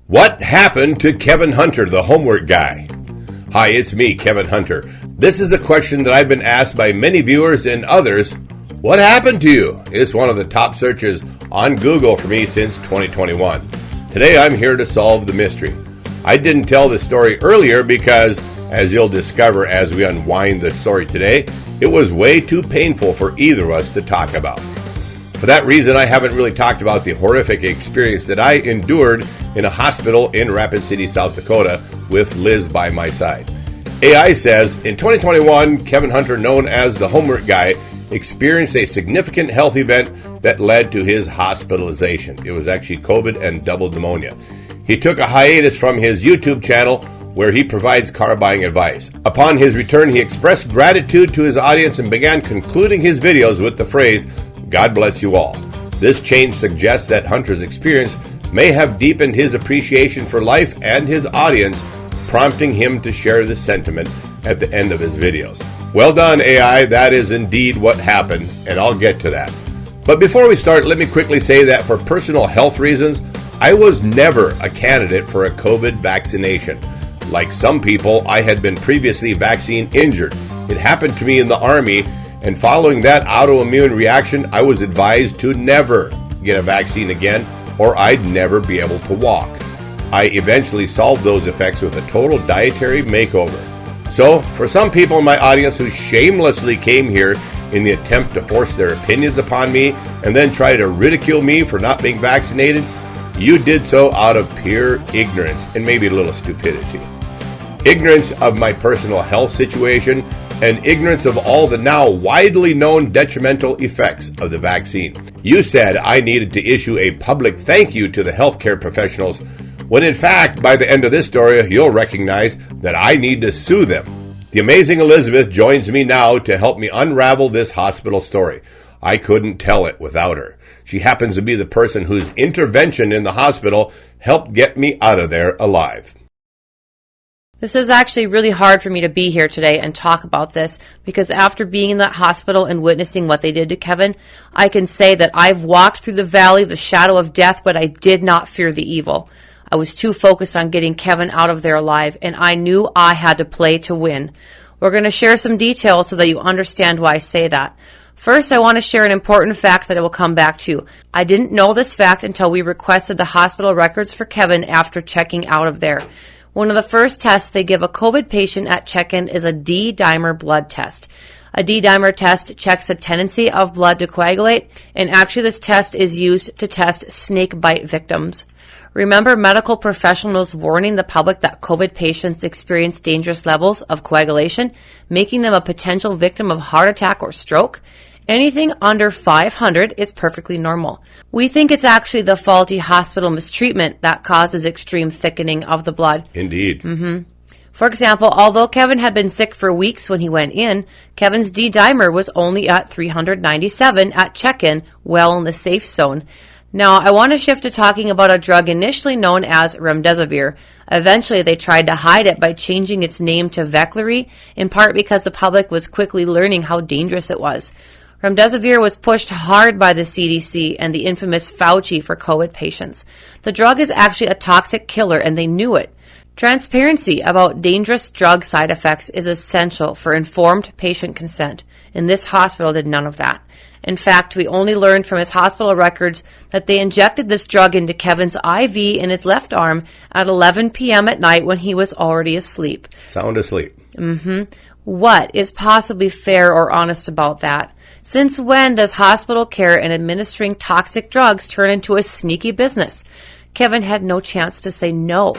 What happened to Kevin Hunter, the homework guy? Hi, it's me, Kevin Hunter. This is a question that I've been asked by many viewers and others. What happened to you? It's one of the top searches on Google for me since 2021. Today I'm here to solve the mystery. I didn't tell this story earlier because, as you'll discover as we unwind the story today, it was way too painful for either of us to talk about. For that reason, I haven't really talked about the horrific experience that I endured in a hospital in Rapid City, South Dakota, with Liz by my side. AI says, in 2021, Kevin Hunter, known as the homework guy, experienced a significant health event that led to his hospitalization. It was actually COVID and double pneumonia. He took a hiatus from his YouTube channel where he provides car buying advice. Upon his return, he expressed gratitude to his audience and began concluding his videos with the phrase, "God bless you all." This change suggests that Hunter's experience may have deepened his appreciation for life and his audience, prompting him to share this sentiment at the end of his videos. Well done, AI. That is indeed what happened, and I'll get to that. But before we start, let me quickly say that for personal health reasons, I was never a candidate for a COVID vaccination. Like some people, I had been previously vaccine injured. It happened to me in the Army, and following that autoimmune reaction, I was advised to never get a vaccine again, or I'd never be able to walk. I eventually solved those effects with a total dietary makeover. So, for some people in my audience who shamelessly came here in the attempt to force their opinions upon me and then try to ridicule me for not being vaccinated, you did so out of pure ignorance and maybe a little stupidity. Ignorance of my personal health situation and ignorance of all the now widely known detrimental effects of the vaccine. You said I needed to issue a public thank you to the healthcare professionals, when in fact, by the end of this story, you'll recognize that I need to sue them. The amazing Elizabeth joins me now to help me unravel this hospital story. I couldn't tell it without her. She happens to be the person whose intervention in the hospital helped get me out of there alive. This is actually really hard for me to be here today and talk about this because after being in that hospital and witnessing what they did to Kevin, I can say that I've walked through the valley of the shadow of death, but I did not fear the evil. I was too focused on getting Kevin out of there alive, and I knew I had to play to win. We're going to share some details so that you understand why I say that. First, I want to share an important fact that I will come back to. I didn't know this fact until we requested the hospital records for Kevin after checking out of there. One of the first tests they give a COVID patient at check-in is a D-dimer blood test. A D-dimer test checks the tendency of blood to coagulate, and actually this test is used to test snake bite victims. Remember medical professionals warning the public that COVID patients experience dangerous levels of coagulation, making them a potential victim of heart attack or stroke? Anything under 500 is perfectly normal. We think it's actually the faulty hospital mistreatment that causes extreme thickening of the blood. Indeed. For example, although Kevin had been sick for weeks when he went in, Kevin's D-dimer was only at 397 at check-in, well in the safe zone. Now, I want to shift to talking about a drug initially known as Remdesivir. Eventually, they tried to hide it by changing its name to Veklury, in part because the public was quickly learning how dangerous it was. Remdesivir was pushed hard by the CDC and the infamous Fauci for COVID patients. The drug is actually a toxic killer, and they knew it. Transparency about dangerous drug side effects is essential for informed patient consent, and this hospital did none of that. In fact, we only learned from his hospital records that they injected this drug into Kevin's IV in his left arm at 11 p.m. at night when he was already asleep. Sound asleep. What is possibly fair or honest about that? Since when does hospital care and administering toxic drugs turn into a sneaky business? Kevin had no chance to say no.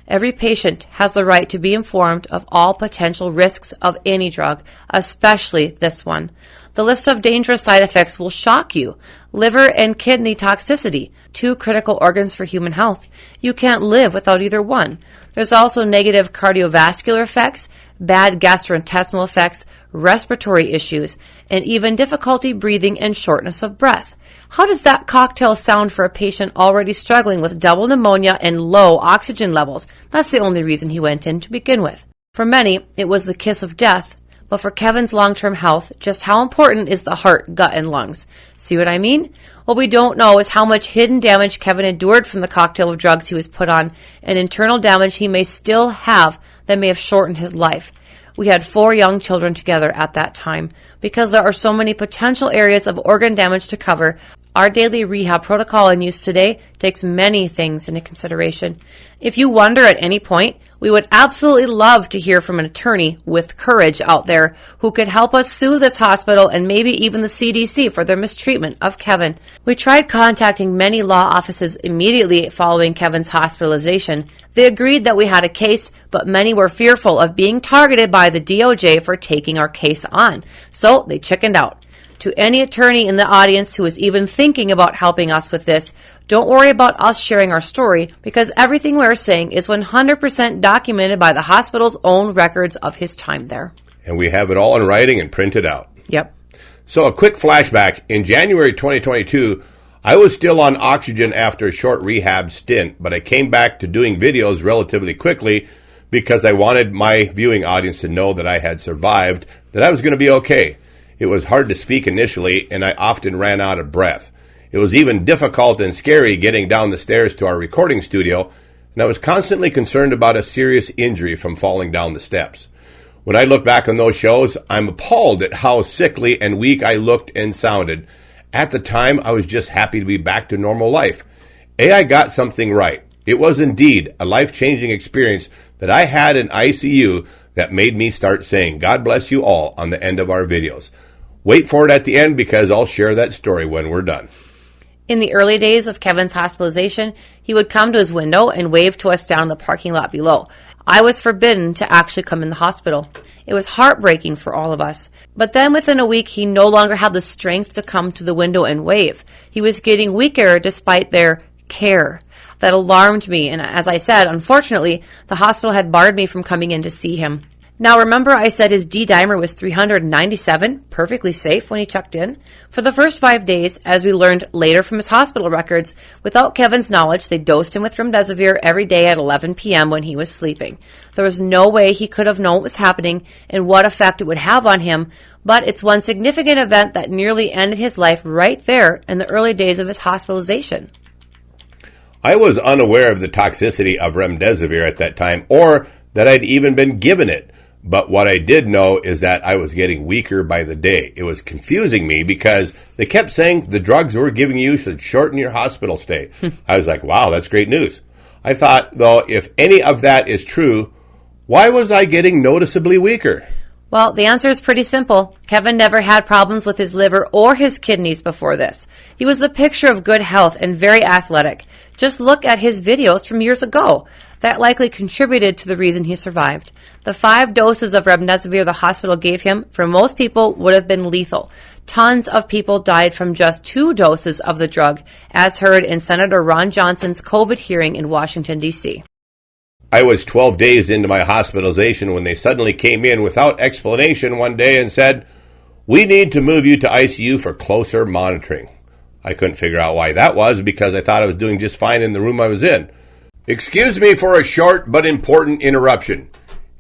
Every patient has the right to be informed of all potential risks of any drug, especially this one. The list of dangerous side effects will shock you. Liver and kidney toxicity, 2 critical organs for human health. You can't live without either one. There's also negative cardiovascular effects, bad gastrointestinal effects, respiratory issues, and even difficulty breathing and shortness of breath. How does that cocktail sound for a patient already struggling with double pneumonia and low oxygen levels? That's the only reason he went in to begin with. For many, it was the kiss of death, But for Kevin's long-term health, just how important is the heart, gut, and lungs? See what I mean? What we don't know is how much hidden damage Kevin endured from the cocktail of drugs he was put on, and internal damage he may still have that may have shortened his life. We had 4 young children together at that time. Because there are so many potential areas of organ damage to cover, our daily rehab protocol in use today takes many things into consideration. If you wonder at any point, we would absolutely love to hear from an attorney with courage out there who could help us sue this hospital and maybe even the CDC for their mistreatment of Kevin. We tried contacting many law offices immediately following Kevin's hospitalization. They agreed that we had a case, but many were fearful of being targeted by the DOJ for taking our case on. So they chickened out. To any attorney in the audience who is even thinking about helping us with this, don't worry about us sharing our story because everything we're saying is 100% documented by the hospital's own records of his time there. And we have it all in writing and printed out. Yep. So a quick flashback. In January 2022, I was still on oxygen after a short rehab stint, but I came back to doing videos relatively quickly because I wanted my viewing audience to know that I had survived, that I was going to be okay. It was hard to speak initially, and I often ran out of breath. It was even difficult and scary getting down the stairs to our recording studio, and I was constantly concerned about a serious injury from falling down the steps. When I look back on those shows, I'm appalled at how sickly and weak I looked and sounded. At the time, I was just happy to be back to normal life. I got something right. It was indeed a life-changing experience that I had in ICU that made me start saying, God bless you all, on the end of our videos. Wait for it at the end because I'll share that story when we're done. In the early days of Kevin's hospitalization, he would come to his window and wave to us down the parking lot below. I was forbidden to actually come in the hospital. It was heartbreaking for all of us. But then within a week, he no longer had the strength to come to the window and wave. He was getting weaker despite their care. That alarmed me, and as I said, unfortunately, the hospital had barred me from coming in to see him. Now remember I said his D-dimer was 397, perfectly safe when he checked in? For the first 5 days, as we learned later from his hospital records, without Kevin's knowledge, they dosed him with Remdesivir every day at 11 p.m. when he was sleeping. There was no way he could have known what was happening and what effect it would have on him, but it's one significant event that nearly ended his life right there in the early days of his hospitalization. I was unaware of the toxicity of Remdesivir at that time or that I'd even been given it. But what I did know is that I was getting weaker by the day. It was confusing me because they kept saying the drugs we're giving you should shorten your hospital stay. I was like, wow, that's great news. I thought, though, if any of that is true, why was I getting noticeably weaker? Well, the answer is pretty simple. Kevin never had problems with his liver or his kidneys before this. He was the picture of good health and very athletic. Just look at his videos from years ago. That likely contributed to the reason he survived. The 5 doses of Remdesivir the hospital gave him, for most people, would have been lethal. Tons of people died from just 2 doses of the drug, as heard in Senator Ron Johnson's COVID hearing in Washington, D.C. I was 12 days into my hospitalization when they suddenly came in without explanation one day and said, we need to move you to ICU for closer monitoring. I couldn't figure out why that was because I thought I was doing just fine in the room I was in. Excuse me for a short but important interruption.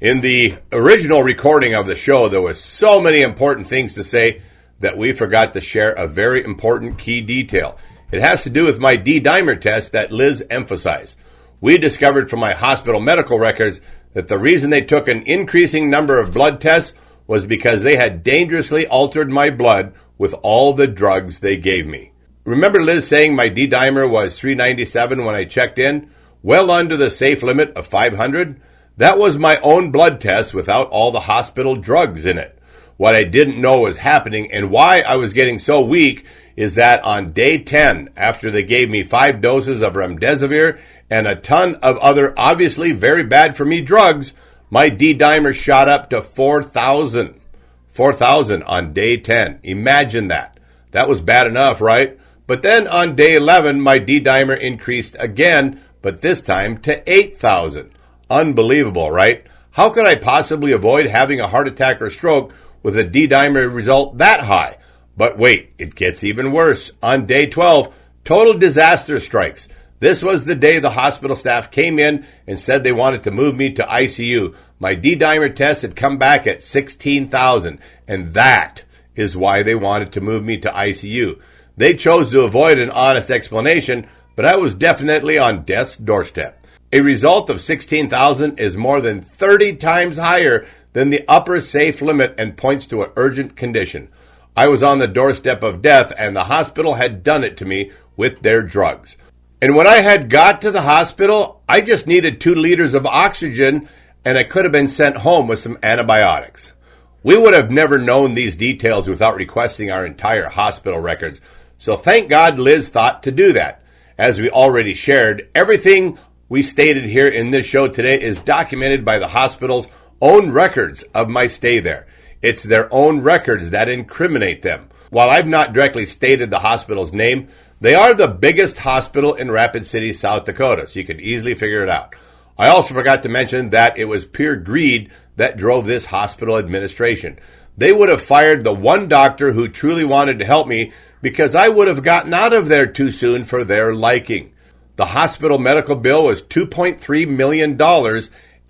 In the original recording of the show, there was so many important things to say that we forgot to share a very important key detail. It has to do with my D-dimer test that Liz emphasized. We discovered from my hospital medical records that the reason they took an increasing number of blood tests was because they had dangerously altered my blood with all the drugs they gave me. Remember Liz saying my D-dimer was 397 when I checked in? Well under the safe limit of 500? That was my own blood test without all the hospital drugs in it. What I didn't know was happening and why I was getting so weak is that on day 10, after they gave me 5 doses of Remdesivir and a ton of other obviously very bad for me drugs, my D-dimer shot up to 4,000. 4,000 on day 10. Imagine that. That was bad enough, right? But then on day 11, my D-dimer increased again, but this time to 8,000. Unbelievable, right? How could I possibly avoid having a heart attack or stroke with a D-dimer result that high? But wait, it gets even worse. On day 12, total disaster strikes. This was the day the hospital staff came in and said they wanted to move me to ICU. My D-dimer test had come back at 16,000, and that is why they wanted to move me to ICU. They chose to avoid an honest explanation, but I was definitely on death's doorstep. A result of 16,000 is more than 30 times higher than the upper safe limit and points to an urgent condition. I was on the doorstep of death, and the hospital had done it to me with their drugs. And when I had got to the hospital, I just needed 2 liters of oxygen, and I could have been sent home with some antibiotics. We would have never known these details without requesting our entire hospital records, so thank God Liz thought to do that. As we already shared, everything we stated here in this show today is documented by the hospital's own records of my stay there. It's their own records that incriminate them. While I've not directly stated the hospital's name, they are the biggest hospital in Rapid City, South Dakota, so you could easily figure it out. I also forgot to mention that it was pure greed that drove this hospital administration. They would have fired the one doctor who truly wanted to help me because I would have gotten out of there too soon for their liking. The hospital medical bill was $2.3 million,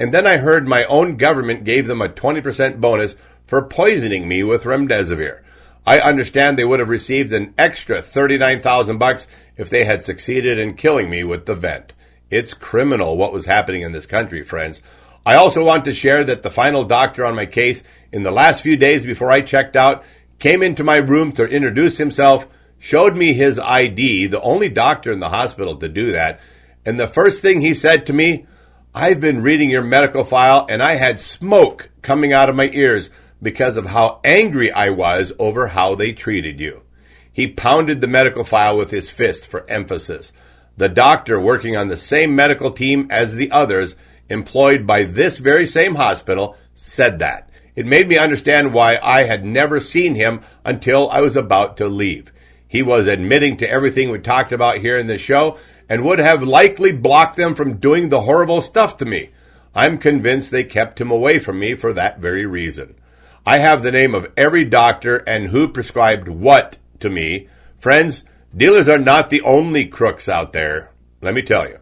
and then I heard my own government gave them a 20% bonus for poisoning me with Remdesivir. I understand they would have received an extra $39,000 if they had succeeded in killing me with the vent. It's criminal what was happening in this country, friends. I also want to share that the final doctor on my case in the last few days before I checked out came into my room to introduce himself, showed me his ID, the only doctor in the hospital to do that, and the first thing he said to me, "I've been reading your medical file and I had smoke coming out of my ears because of how angry I was over how they treated you." He pounded the medical file with his fist for emphasis. The doctor working on the same medical team as the others employed by this very same hospital said that. It made me understand why I had never seen him until I was about to leave. He was admitting to everything we talked about here in this show and would have likely blocked them from doing the horrible stuff to me. I'm convinced they kept him away from me for that very reason. I have the name of every doctor and who prescribed what to me. Friends, dealers are not the only crooks out there, let me tell you.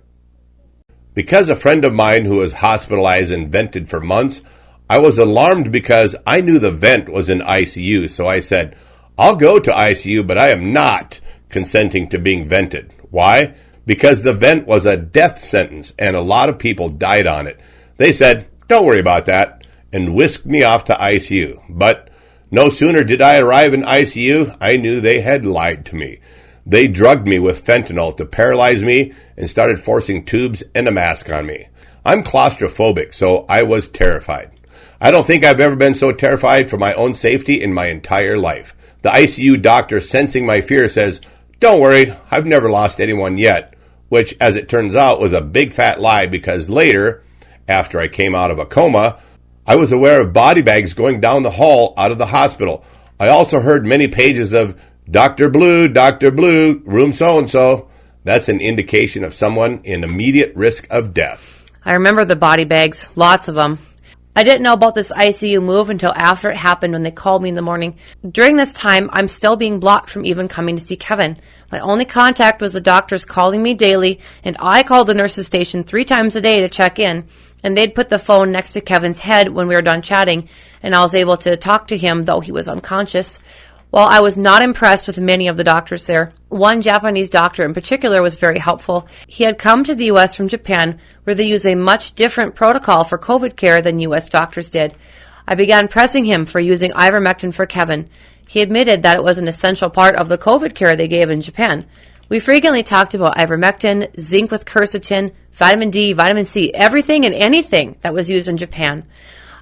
Because a friend of mine who was hospitalized and vented for months, I was alarmed because I knew the vent was in ICU, so I said, "I'll go to ICU, but I am not consenting to being vented." Why? Because the vent was a death sentence, and a lot of people died on it. They said, "Don't worry about that," and whisked me off to ICU. But no sooner did I arrive in ICU, I knew they had lied to me. They drugged me with fentanyl to paralyze me and started forcing tubes and a mask on me. I'm claustrophobic, so I was terrified. I don't think I've ever been so terrified for my own safety in my entire life. The ICU doctor, sensing my fear, says, "Don't worry, I've never lost anyone yet," which, as it turns out, was a big fat lie because later, after I came out of a coma, I was aware of body bags going down the hall out of the hospital. I also heard many pages of Dr. Blue, room so-and-so. That's an indication of someone in immediate risk of death. I remember the body bags, lots of them. I didn't know about this ICU move until after it happened when they called me in the morning. During this time, I'm still being blocked from even coming to see Kevin. My only contact was the doctors calling me daily, and I called the nurse's station 3 times a day to check in, and they'd put the phone next to Kevin's head when we were done chatting, and I was able to talk to him, though he was unconscious. While I was not impressed with many of the doctors there, one Japanese doctor in particular was very helpful. He had come to the U.S. from Japan, where they use a much different protocol for COVID care than U.S. doctors did. I began pressing him for using ivermectin for Kevin. He admitted that it was an essential part of the COVID care they gave in Japan. We frequently talked about ivermectin, zinc with quercetin, vitamin D, vitamin C, everything and anything that was used in Japan.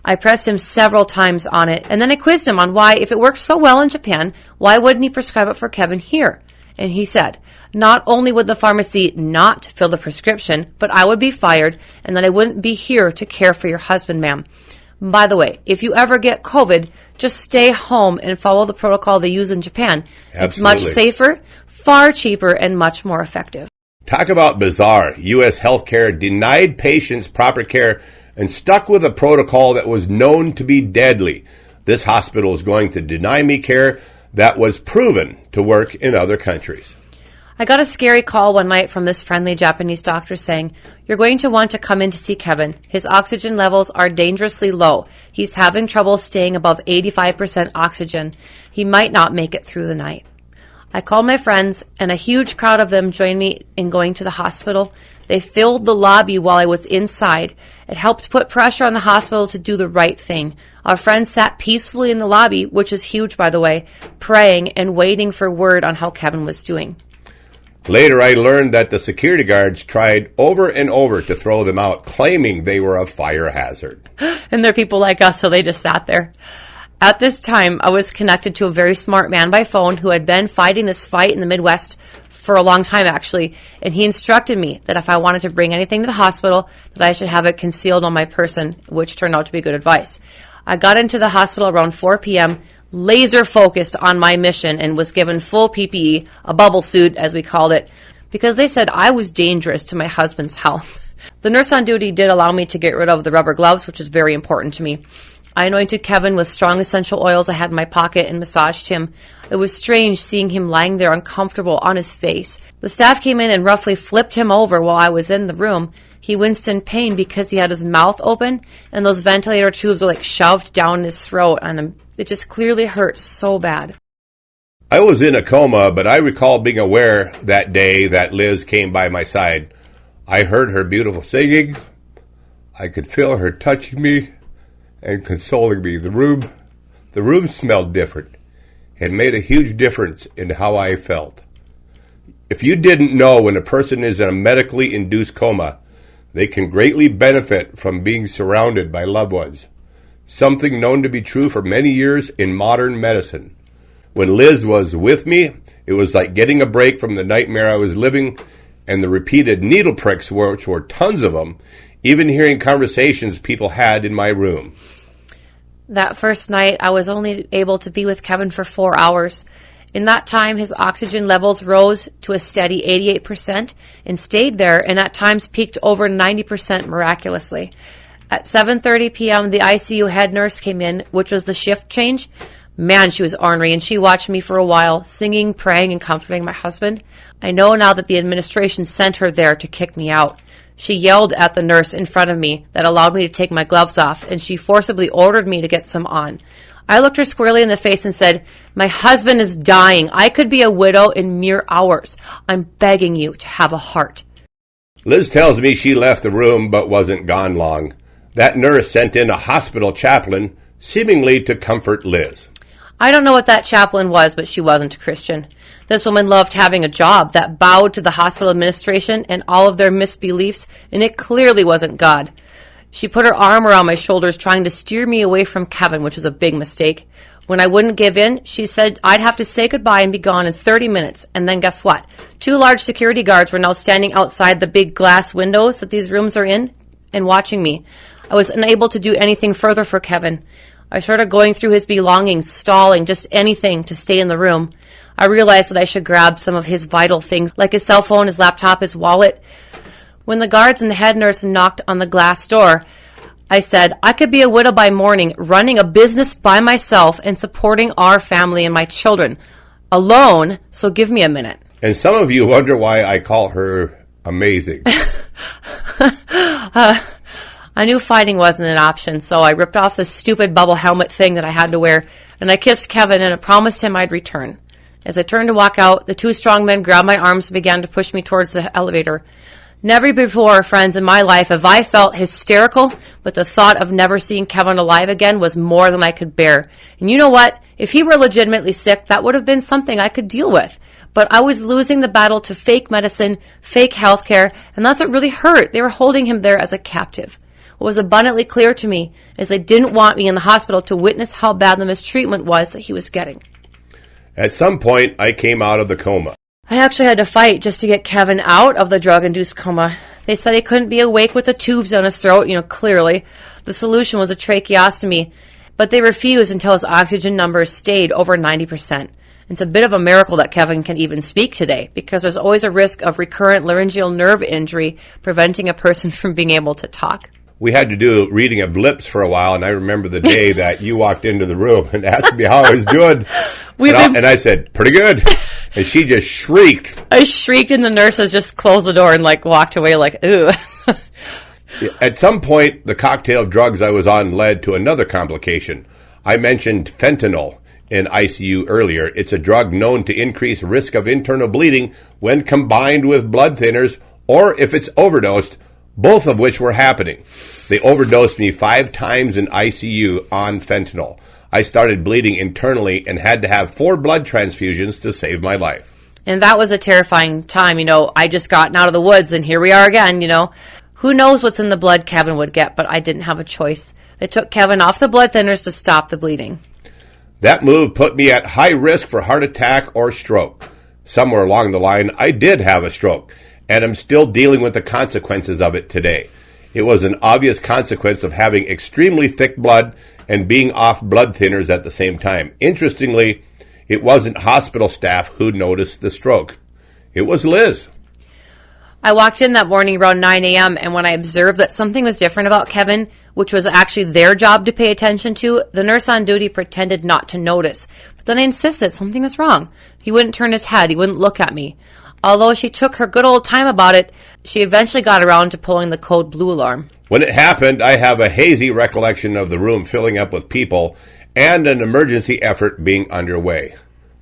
I pressed him several times on it, and then I quizzed him on why, if it worked so well in Japan, why wouldn't he prescribe it for Kevin here? And he said, not only would the pharmacy not fill the prescription, but I would be fired, and that I wouldn't be here to care for your husband, ma'am. By the way, if you ever get COVID, just stay home and follow the protocol they use in Japan. Absolutely. It's much safer, far cheaper, and much more effective. Talk about bizarre. U.S. healthcare denied patients proper care and stuck with a protocol that was known to be deadly. This hospital is going to deny me care that was proven to work in other countries. I got a scary call one night from this friendly Japanese doctor saying, "You're going to want to come in to see Kevin. His oxygen levels are dangerously low. He's having trouble staying above 85% oxygen. He might not make it through the night." I called my friends, and a huge crowd of them joined me in going to the hospital. They filled the lobby while I was inside. It helped put pressure on the hospital to do the right thing. Our friends sat peacefully in the lobby, which is huge, by the way, praying and waiting for word on how Kevin was doing. Later, I learned that the security guards tried over and over to throw them out, claiming they were a fire hazard. And they're people like us, so they just sat there. At this time, I was connected to a very smart man by phone who had been fighting this fight in the Midwest for a long time, actually, and he instructed me that if I wanted to bring anything to the hospital, that I should have it concealed on my person, which turned out to be good advice. I got into the hospital around 4 p.m., laser focused on my mission, and was given full PPE, a bubble suit, as we called it, because they said I was dangerous to my husband's health. The nurse on duty did allow me to get rid of the rubber gloves, which is very important to me. I anointed Kevin with strong essential oils I had in my pocket and massaged him. It was strange seeing him lying there uncomfortable on his face. The staff came in and roughly flipped him over while I was in the room. He winced in pain because he had his mouth open and those ventilator tubes were like shoved down his throat on him. It just clearly hurt so bad. I was in a coma, but I recall being aware that day that Liz came by my side. I heard her beautiful singing. I could feel her touching me and consoling me. The room smelled different. It made a huge difference in how I felt. If you didn't know, when a person is in a medically induced coma, they can greatly benefit from being surrounded by loved ones, something known to be true for many years in modern medicine. When Liz was with me, it was like getting a break from the nightmare I was living and the repeated needle pricks, which were tons of them, even hearing conversations people had in my room. That first night, I was only able to be with Kevin for 4 hours. In that time, his oxygen levels rose to a steady 88% and stayed there, and at times peaked over 90% miraculously. At 7:30 p.m., the ICU head nurse came in, which was the shift change. Man, she was ornery, and she watched me for a while, singing, praying, and comforting my husband. I know now that the administration sent her there to kick me out. She yelled at the nurse in front of me that allowed me to take my gloves off, and she forcibly ordered me to get some on. I looked her squarely in the face and said, "My husband is dying. I could be a widow in mere hours. I'm begging you to have a heart." Liz tells me she left the room but wasn't gone long. That nurse sent in a hospital chaplain, seemingly to comfort Liz. I don't know what that chaplain was, but she wasn't a Christian. This woman loved having a job that bowed to the hospital administration and all of their misbeliefs, and it clearly wasn't God. She put her arm around my shoulders, trying to steer me away from Kevin, which was a big mistake. When I wouldn't give in, she said I'd have to say goodbye and be gone in 30 minutes. And then guess what? 2 large security guards were now standing outside the big glass windows that these rooms are in and watching me. I was unable to do anything further for Kevin. I started going through his belongings, stalling, just anything to stay in the room. I realized that I should grab some of his vital things, like his cell phone, his laptop, his wallet. When the guards and the head nurse knocked on the glass door, I said, I could be a widow by morning, running a business by myself and supporting our family and my children. Alone, so give me a minute. And some of you wonder why I call her amazing. I knew fighting wasn't an option, so I ripped off the stupid bubble helmet thing that I had to wear, and I kissed Kevin and I promised him I'd return. As I turned to walk out, the 2 strong men grabbed my arms and began to push me towards the elevator. Never before, friends, in my life have I felt hysterical, but the thought of never seeing Kevin alive again was more than I could bear. And you know what? If he were legitimately sick, that would have been something I could deal with. But I was losing the battle to fake medicine, fake healthcare, and that's what really hurt. They were holding him there as a captive. What was abundantly clear to me is they didn't want me in the hospital to witness how bad the mistreatment was that he was getting. At some point, I came out of the coma. I actually had to fight just to get Kevin out of the drug-induced coma. They said he couldn't be awake with the tubes down his throat, clearly. The solution was a tracheostomy, but they refused until his oxygen numbers stayed over 90%. It's a bit of a miracle that Kevin can even speak today, because there's always a risk of recurrent laryngeal nerve injury preventing a person from being able to talk. We had to do reading of lips for a while, and I remember the day that you walked into the room and asked me how I was doing. And I said, pretty good. And she just shrieked. I shrieked, and the nurses just closed the door and walked away ooh. At some point, the cocktail of drugs I was on led to another complication. I mentioned fentanyl in ICU earlier. It's a drug known to increase risk of internal bleeding when combined with blood thinners or if it's overdosed, both of which were happening. They overdosed me 5 times in ICU on fentanyl. I started bleeding internally and had to have 4 blood transfusions to save my life. And that was a terrifying time. I just gotten out of the woods, and here we are again, Who knows what's in the blood Kevin would get, but I didn't have a choice. They took Kevin off the blood thinners to stop the bleeding. That move put me at high risk for heart attack or stroke. Somewhere along the line, I did have a stroke, and I'm still dealing with the consequences of it today. It was an obvious consequence of having extremely thick blood and being off blood thinners at the same time. Interestingly, it wasn't hospital staff who noticed the stroke. It was Liz. I walked in that morning around 9 a.m., and when I observed that something was different about Kevin, which was actually their job to pay attention to, the nurse on duty pretended not to notice. But then I insisted something was wrong. He wouldn't turn his head. He wouldn't look at me. Although she took her good old time about it, she eventually got around to pulling the code blue alarm. When it happened, I have a hazy recollection of the room filling up with people and an emergency effort being underway.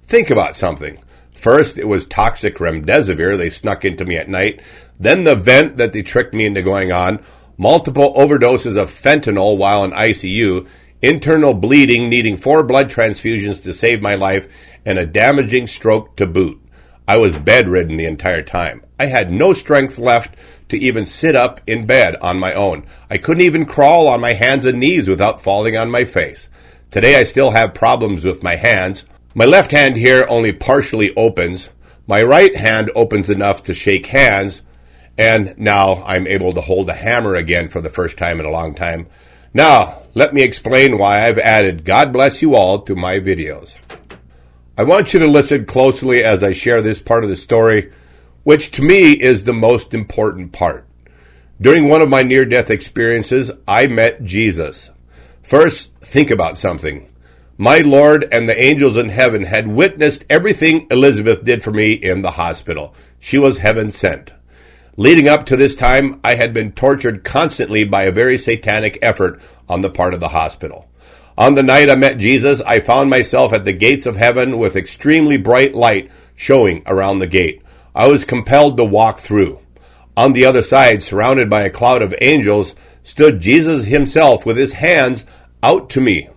Think about something. First, it was toxic Remdesivir they snuck into me at night. Then the vent that they tricked me into going on. Multiple overdoses of fentanyl while in ICU. Internal bleeding, needing 4 blood transfusions to save my life. And a damaging stroke to boot. I was bedridden the entire time. I had no strength left to even sit up in bed on my own. I couldn't even crawl on my hands and knees without falling on my face. Today I still have problems with my hands. My left hand here only partially opens. My right hand opens enough to shake hands. And now I'm able to hold a hammer again for the first time in a long time. Now, let me explain why I've added God Bless You All to my videos. I want you to listen closely as I share this part of the story, which to me is the most important part. During one of my near-death experiences, I met Jesus. First, think about something. My Lord and the angels in heaven had witnessed everything Elizabeth did for me in the hospital. She was heaven sent. Leading up to this time, I had been tortured constantly by a very satanic effort on the part of the hospital. On the night I met Jesus, I found myself at the gates of heaven with extremely bright light showing around the gate. I was compelled to walk through. On the other side, surrounded by a cloud of angels, stood Jesus himself with his hands out to me.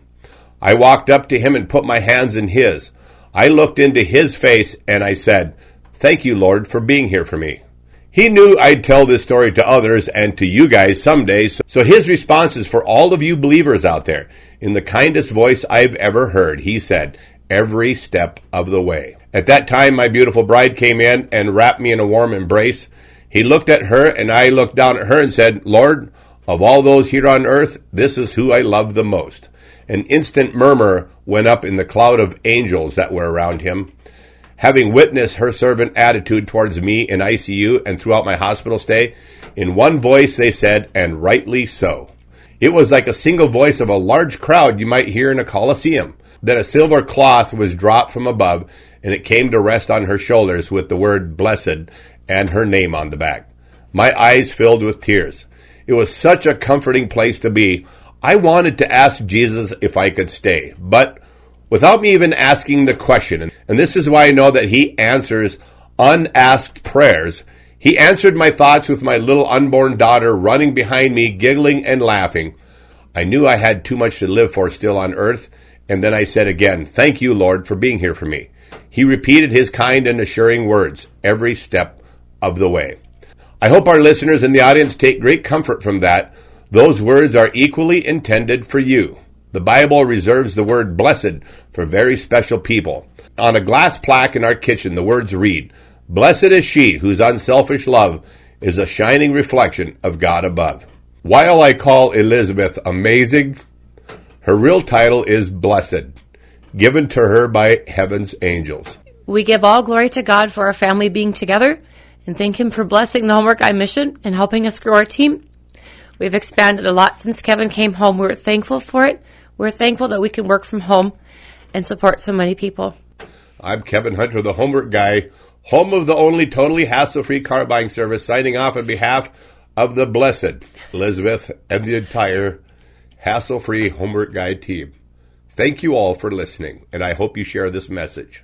I walked up to him and put my hands in his. I looked into his face and I said, "Thank you, Lord, for being here for me." He knew I'd tell this story to others and to you guys someday, so his response is for all of you believers out there. In the kindest voice I've ever heard, he said, "Every step of the way." At that time, my beautiful bride came in and wrapped me in a warm embrace. He looked at her and I looked down at her and said, "Lord, of all those here on earth, this is who I love the most." An instant murmur went up in the cloud of angels that were around him. Having witnessed her servant attitude towards me in ICU and throughout my hospital stay, in one voice they said, "And rightly so." It was like a single voice of a large crowd you might hear in a coliseum. Then a silver cloth was dropped from above, and it came to rest on her shoulders with the word "Blessed" and her name on the back. My eyes filled with tears. It was such a comforting place to be. I wanted to ask Jesus if I could stay, but without me even asking the question, and this is why I know that he answers unasked prayers, he answered my thoughts with my little unborn daughter running behind me, giggling and laughing. I knew I had too much to live for still on earth, and then I said again, "Thank you, Lord, for being here for me." He repeated his kind and assuring words every step of the way. I hope our listeners in the audience take great comfort from that. Those words are equally intended for you. The Bible reserves the word "blessed" for very special people. On a glass plaque in our kitchen, the words read, "Blessed is she whose unselfish love is a shining reflection of God above." While I call Elizabeth amazing, her real title is Blessed, given to her by heaven's angels. We give all glory to God for our family being together and thank him for blessing the Homework Guy mission and helping us grow our team. We've expanded a lot since Kevin came home. We're thankful for it. We're thankful that we can work from home and support so many people. I'm Kevin Hunter, the Homework Guy, home of the only totally hassle-free car buying service, signing off on behalf of the blessed Elizabeth and the entire hassle-free Homework Guy team. Thank you all for listening, and I hope you share this message.